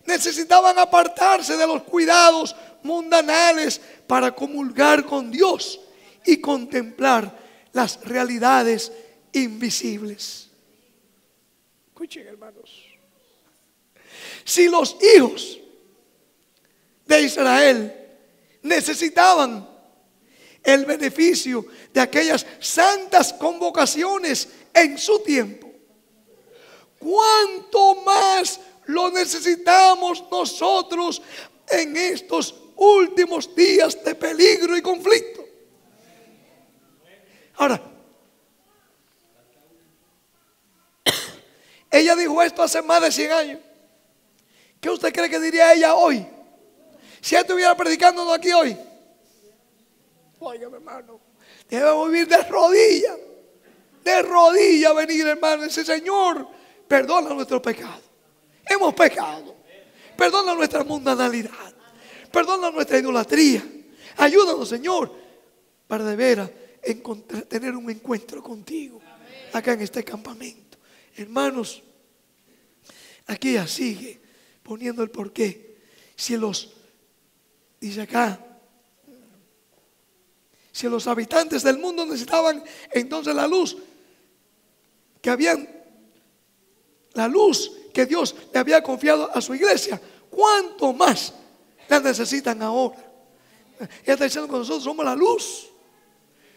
necesitaban apartarse de los cuidados mundanales para comulgar con Dios y contemplar las realidades invisibles. Escuchen, hermanos, si los hijos de Israel necesitaban el beneficio de aquellas santas convocaciones en su tiempo, ¿cuánto más lo necesitamos nosotros en estos últimos días de peligro y conflicto. Ahora, ella dijo esto hace más de 100 años. ¿Qué usted cree que diría ella hoy? Si ella estuviera predicándonos aquí hoy. Oiga, hermano, debemos vivir de rodillas. De rodillas venir, hermano. Ese Señor, perdona nuestros pecados. Hemos pecado. Perdona nuestra mundanalidad. Perdona nuestra idolatría. Ayúdanos, Señor, para de veras tener un encuentro contigo acá en este campamento. Hermanos, aquí ella sigue poniendo el porqué. Dice acá, si los habitantes del mundo necesitaban entonces la luz que Dios le había confiado a su iglesia, ¿cuánto más la necesitan ahora? Ella está diciendo que nosotros somos la luz.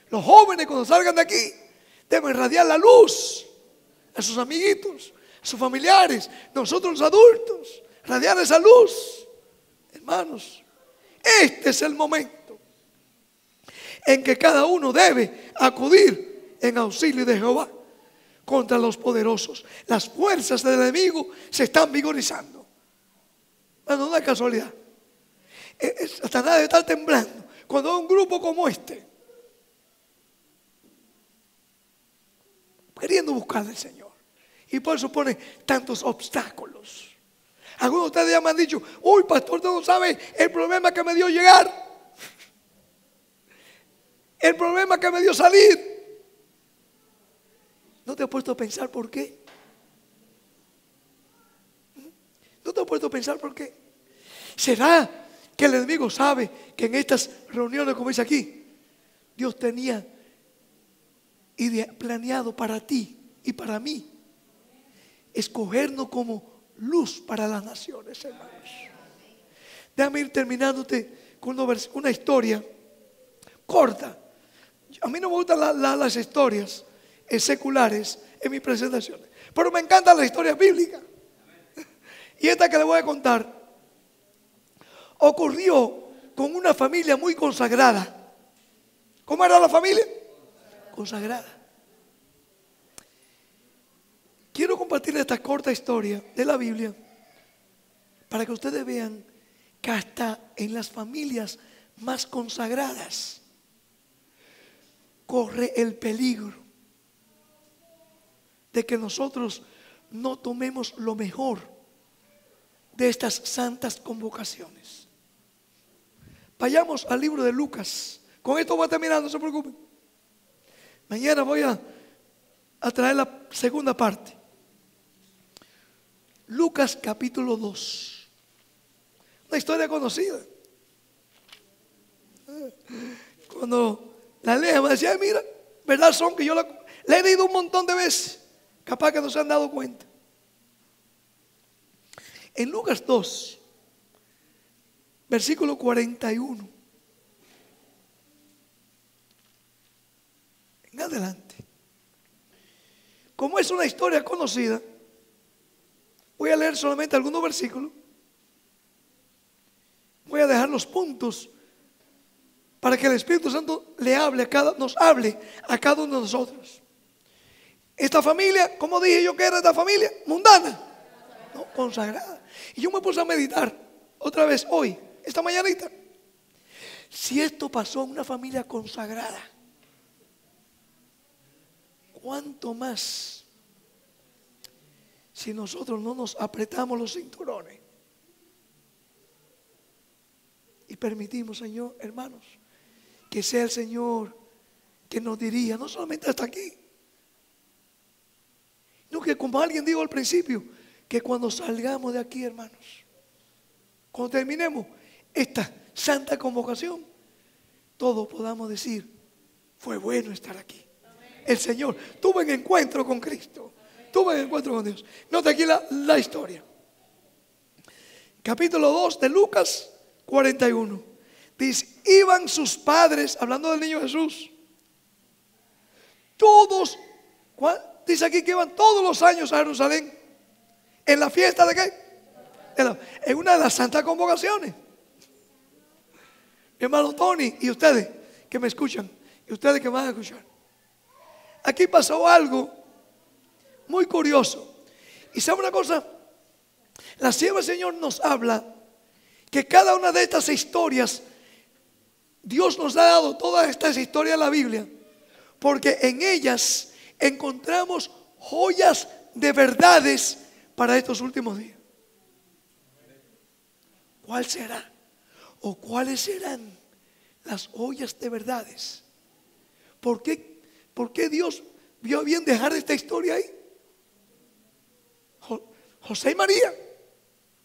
Los jóvenes, cuando salgan de aquí, deben irradiar la luz a sus amiguitos, a sus familiares, nosotros los adultos, radiar esa luz. Hermanos, este es el momento en que cada uno debe acudir en auxilio de Jehová contra los poderosos. Las fuerzas del enemigo se están vigorizando. Bueno, no es casualidad. Satanás debe estar temblando cuando hay un grupo como este queriendo buscar al Señor, y por eso pone tantos obstáculos. Algunos de ustedes ya me han dicho: uy, pastor, usted no sabe el problema que me dio llegar, el problema que me dio salir. ¿No te has puesto a pensar por qué? ¿No te has puesto a pensar por qué? ¿Será que el enemigo sabe que en estas reuniones, como dice aquí, Dios tenía planeado para ti y para mí escogernos como luz para las naciones, hermanos? Déjame ir terminándote con una historia corta. A mí no me gustan las historias seculares en mis presentaciones, pero me encantan las historias bíblicas. Y esta que le voy a contar ocurrió con una familia muy consagrada. ¿Cómo era la familia? Consagrada. Quiero compartir esta corta historia de la Biblia para que ustedes vean que hasta en las familias más consagradas corre el peligro de que nosotros no tomemos lo mejor de estas santas convocaciones. Vayamos al libro de Lucas. Con esto voy a terminar, no se preocupen. Mañana voy a traer la segunda parte. Lucas capítulo 2. Una historia conocida. Cuando la lea me decía: mira, verdad son que yo la he leído un montón de veces. Capaz que no se han dado cuenta. En Lucas 2, versículo 41 en adelante. Como es una historia conocida, voy a leer solamente algunos versículos. Voy a dejar los puntos para que el Espíritu Santo nos hable a cada uno de nosotros. Esta familia, ¿cómo dije yo que era esta familia? Mundana, no, consagrada. Y yo me puse a meditar otra vez hoy, esta mañanita. Si esto pasó en una familia consagrada, ¿cuánto más si nosotros no nos apretamos los cinturones y permitimos, Señor, hermanos, que sea el Señor que nos dirija, no solamente hasta aquí, no, que como alguien dijo al principio, que cuando salgamos de aquí, hermanos, cuando terminemos esta santa convocación, todos podamos decir: fue bueno estar aquí. El Señor, tuve un encuentro con Cristo, tuve un encuentro con Dios. Nota aquí la historia. Capítulo 2 de Lucas 41. Dice: iban sus padres, hablando del niño Jesús, todos, dice aquí que iban todos los años a Jerusalén en la fiesta de ¿qué? en una de las santas convocaciones. Mi hermano Tony y ustedes que me escuchan y ustedes que van a escuchar. Aquí pasó algo muy curioso. Y sabe una cosa, la sierva del Señor nos habla que cada una de estas historias, Dios nos ha dado todas estas historias de la Biblia, porque en ellas encontramos joyas de verdades para estos últimos días. ¿Cuál será? ¿O cuáles serán las joyas de verdades? ¿Por qué Dios vio bien dejar esta historia ahí? José y María,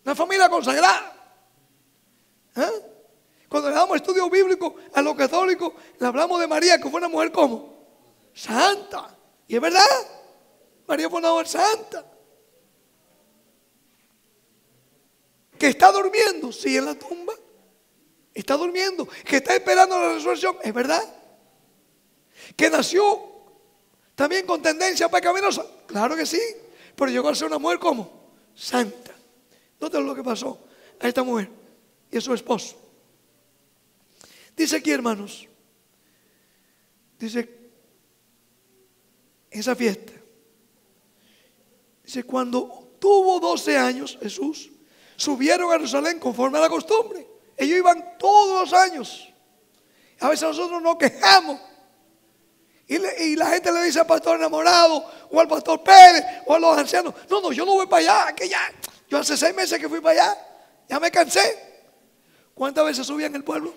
una familia consagrada. Cuando le damos estudio bíblico a los católicos, le hablamos de María, que fue una mujer como santa. Y es verdad, María fue una mujer santa. Que está durmiendo, sí, en la tumba. Está durmiendo. Que está esperando la resurrección, es verdad. Que nació también con tendencia pecaminosa, claro que sí. Pero llegó a ser una mujer como santa. Nota lo que pasó a esta mujer y a su esposo. Dice aquí, hermanos, dice, en esa fiesta, dice, cuando tuvo 12 años Jesús, subieron a Jerusalén conforme a la costumbre. Ellos iban todos los años. A veces nosotros nos quejamos y la gente le dice al pastor enamorado o al pastor Pérez o a los ancianos: no, yo no voy para allá, que ya, yo hace 6 meses que fui para allá, ya me cansé. ¿Cuántas veces subían el pueblo?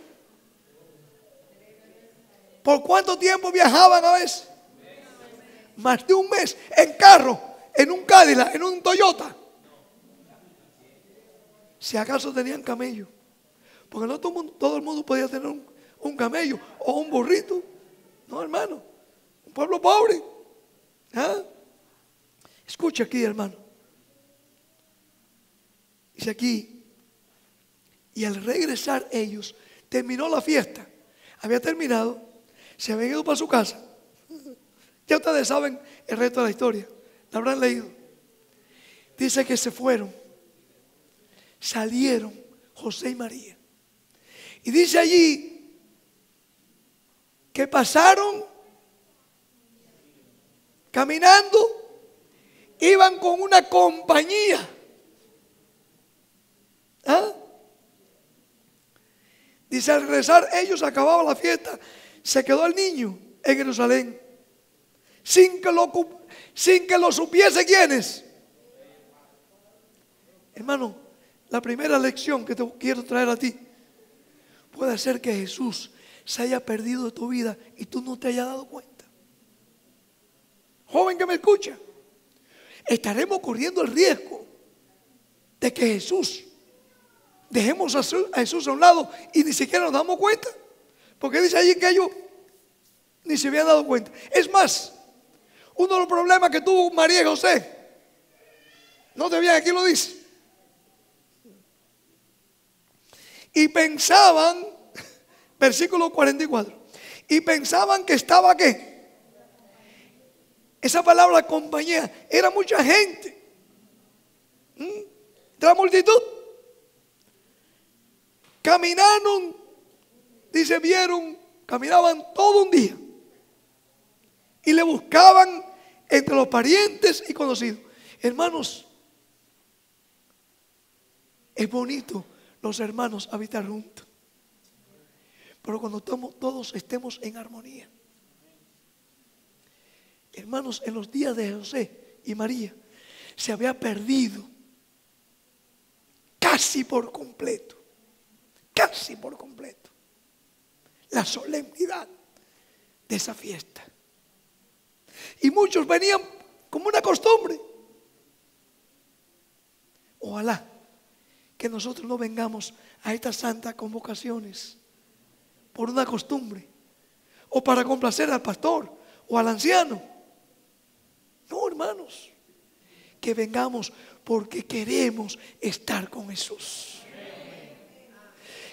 ¿Por cuánto tiempo viajaban a veces? Más de un mes en carro, en un Cadillac, en un Toyota. Si acaso tenían camello, porque no todo el mundo podía tener un camello o un burrito. No, hermano, un pueblo pobre. Escucha aquí, hermano. Dice aquí: y al regresar ellos, terminó la fiesta. Había terminado, se habían ido para su casa. Ya ustedes saben el resto de la historia, la habrán leído. Dice que se fueron, salieron José y María. Y dice allí que pasaron caminando, iban con una compañía. Dice, al regresar ellos, acababa la fiesta, se quedó el niño en Jerusalén, sin que lo supiese quiénes. Hermano, la primera lección que te quiero traer a ti: puede ser que Jesús se haya perdido de tu vida y tú no te hayas dado cuenta. Joven que me escucha, estaremos corriendo el riesgo de que dejemos a Jesús a un lado y ni siquiera nos damos cuenta, porque dice allí que ellos ni se habían dado cuenta. Es más, uno de los problemas que tuvo María y José, no te bien, aquí lo dice, y pensaban, versículo 44, y pensaban que estaba ¿qué? Esa palabra compañía, era mucha gente, de la multitud. Caminaron, dice, caminaban todo un día y le buscaban entre los parientes y conocidos. Hermanos, es bonito los hermanos habitar juntos, pero cuando todos estemos en armonía. Hermanos, en los días de José y María se había perdido casi por completo la solemnidad de esa fiesta. Y muchos venían como una costumbre. Ojalá que nosotros no vengamos a estas santas convocaciones por una costumbre o para complacer al pastor o al anciano. No, hermanos, que vengamos porque queremos estar con Jesús.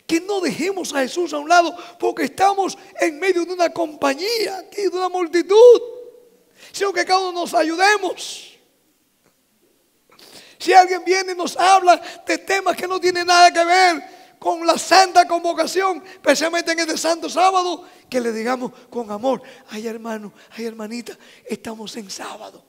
Que no dejemos a Jesús a un lado porque estamos en medio de una compañía, aquí, de una multitud, sino que cada uno nos ayudemos. Si alguien viene y nos habla de temas que no tienen nada que ver con la santa convocación, especialmente en este santo sábado, que le digamos con amor: ay, hermano, ay, hermanita, estamos en sábado.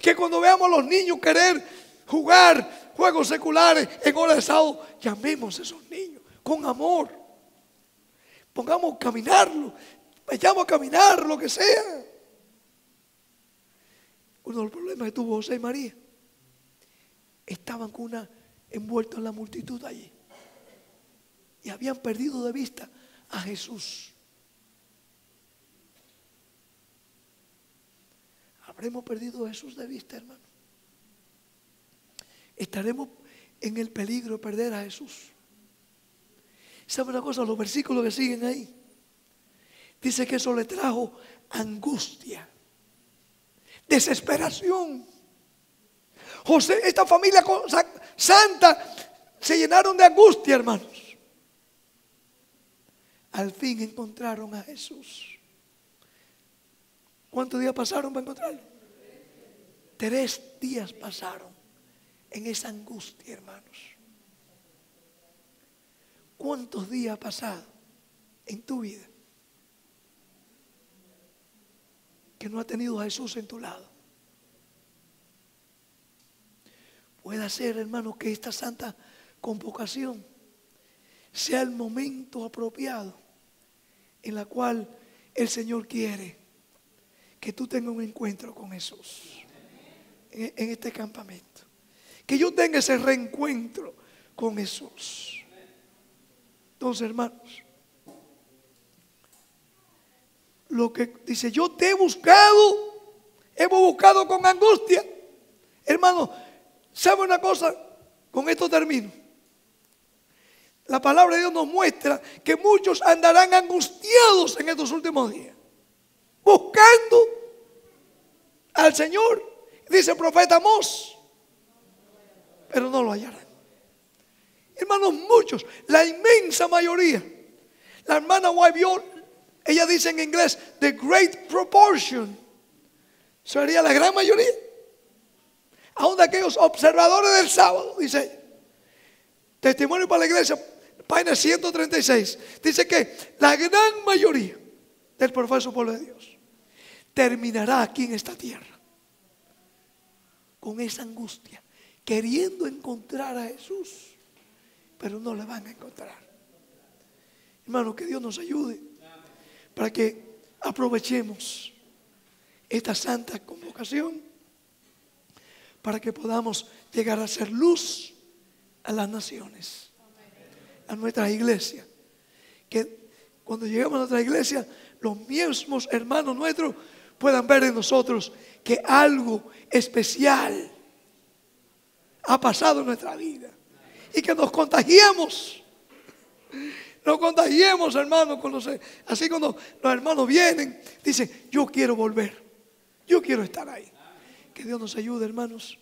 Que cuando veamos a los niños querer jugar juegos seculares en hora de sábado, llamemos a esos niños con amor. Pongamos a caminarlo, vayamos a caminar, lo que sea. Uno de los problemas que tuvo José y María, estaban envueltos en la multitud allí y habían perdido de vista a Jesús. ¿Habremos perdido a Jesús de vista, hermano? Estaremos en el peligro de perder a Jesús. ¿Sabe una cosa? Los versículos que siguen ahí, dice que eso le trajo angustia, desesperación. José, esta familia santa, se llenaron de angustia, hermanos. Al fin encontraron a Jesús. ¿Cuántos días pasaron para encontrarlo? 3 días pasaron en esa angustia, hermanos. ¿Cuántos días ha pasado en tu vida que no has tenido a Jesús en tu lado? Puede ser, hermano, que esta santa convocación sea el momento apropiado en la cual el Señor quiere que tú tengas un encuentro con Jesús en este campamento. Que yo tenga ese reencuentro con Jesús. Entonces, hermanos, lo que dice: yo te he buscado, hemos buscado con angustia. Hermano, ¿sabe una cosa? Con esto termino. La palabra de Dios nos muestra que muchos andarán angustiados en estos últimos días, buscando al Señor. Dice el profeta Amós, pero no lo hallarán. Hermanos, muchos, la inmensa mayoría. La hermana White, ella dice en inglés, the great proportion, sería la gran mayoría. Aún de aquellos observadores del sábado, dice ella. Testimonio para la iglesia, página 136. Dice que la gran mayoría del profeso pueblo de Dios terminará aquí en esta tierra con esa angustia, queriendo encontrar a Jesús, pero no le van a encontrar. Hermano, que Dios nos ayude para que aprovechemos esta santa convocación, para que podamos llegar a ser luz a las naciones, a nuestra iglesia. Que cuando lleguemos a nuestra iglesia, los mismos hermanos nuestros puedan ver en nosotros que algo especial ha pasado en nuestra vida. Y que nos contagiemos. Nos contagiemos, hermanos. Así cuando los hermanos vienen, dicen: yo quiero volver. Yo quiero estar ahí. Que Dios nos ayude, hermanos,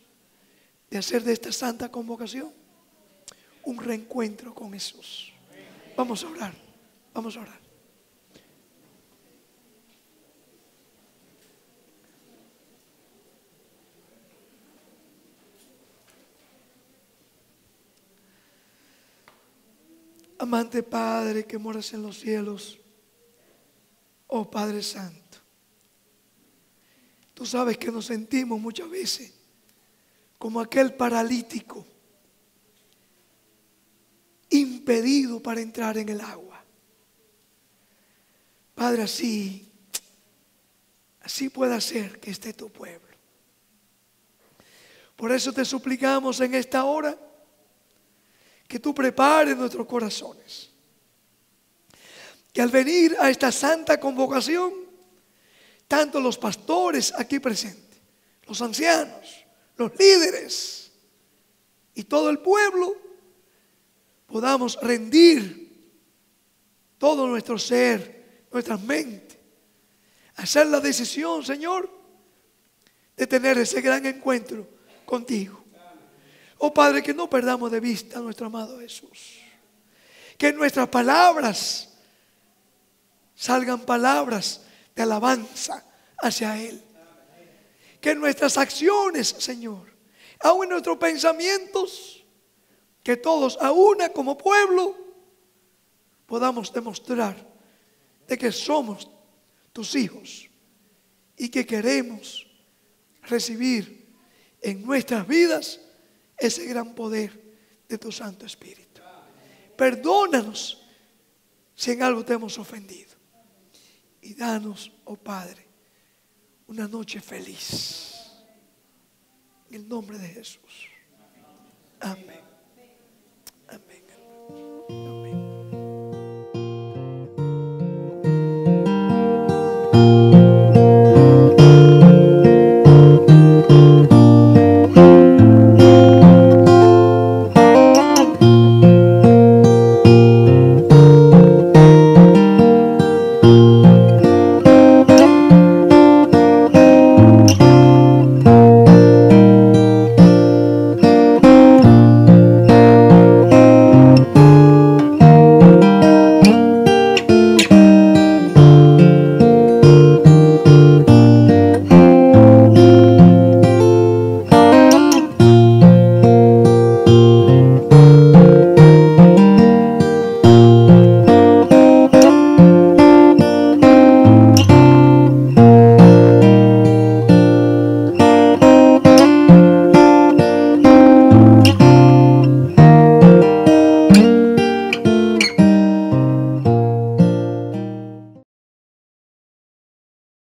de hacer de esta santa convocación un reencuentro con Jesús. Vamos a orar. Vamos a orar. Amante Padre que moras en los cielos, oh Padre Santo, tú sabes que nos sentimos muchas veces como aquel paralítico impedido para entrar en el agua. Padre, así puede ser que esté tu pueblo. Por eso te suplicamos en esta hora que tú prepares nuestros corazones, que al venir a esta santa convocación, tanto los pastores aquí presentes, los ancianos, los líderes y todo el pueblo, podamos rendir todo nuestro ser, nuestras mentes, hacer la decisión, Señor, de tener ese gran encuentro contigo. Oh Padre, que no perdamos de vista a nuestro amado Jesús. Que en nuestras palabras salgan palabras de alabanza hacia Él. Que en nuestras acciones, Señor, aún en nuestros pensamientos, que todos a una como pueblo podamos demostrar de que somos tus hijos y que queremos recibir en nuestras vidas ese gran poder de tu Santo Espíritu. Perdónanos si en algo te hemos ofendido y danos, oh Padre, una noche feliz en el nombre de Jesús. Amén.